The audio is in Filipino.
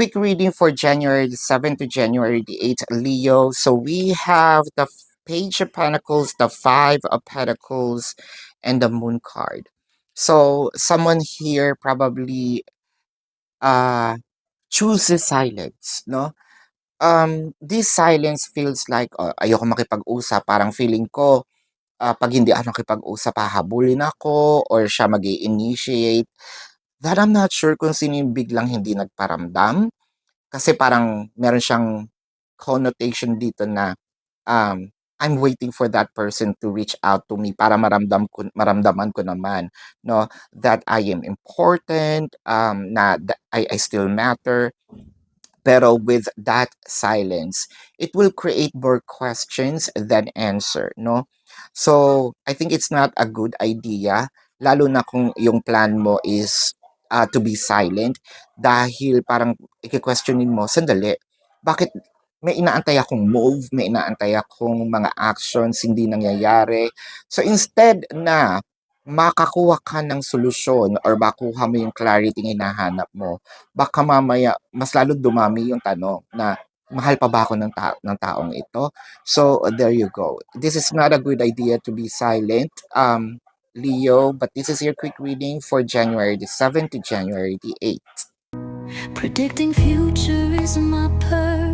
quick reading for January the 7th to January the 8th, Leo. So we have the Page of Pentacles, the Five of Pentacles, and the Moon card. So someone here probably uh chooses silence, no? This silence feels like ayoko makipag-usap, parang feeling ko pag hindi ako nakipag-usap hahabulin ako or siya mag-i-initiate. That I'm not sure kung sino yung biglang hindi nagparamdam. Kasi parang meron siyang connotation dito na um, I'm waiting for that person to reach out to me para maramdaman ko naman, no, that I am important, na I still matter. Pero with that silence, it will create more questions than answer, no? So, I think it's not a good idea, lalo na kung yung plan mo is to be silent dahil parang i-questionin mo, sandali, bakit may inaantay akong move, may inaantay akong mga actions, hindi nangyayari. So, instead na makakuha ka ng solusyon or makuha mo yung clarity na hinahanap mo, baka mamaya mas lalo dumami yung tanong na mahal pa ba ako ng taong ito? So there you go. This is not a good idea to be silent, Leo, but this is your quick reading for January the 7th to January the 8th. Predicting future is my purpose.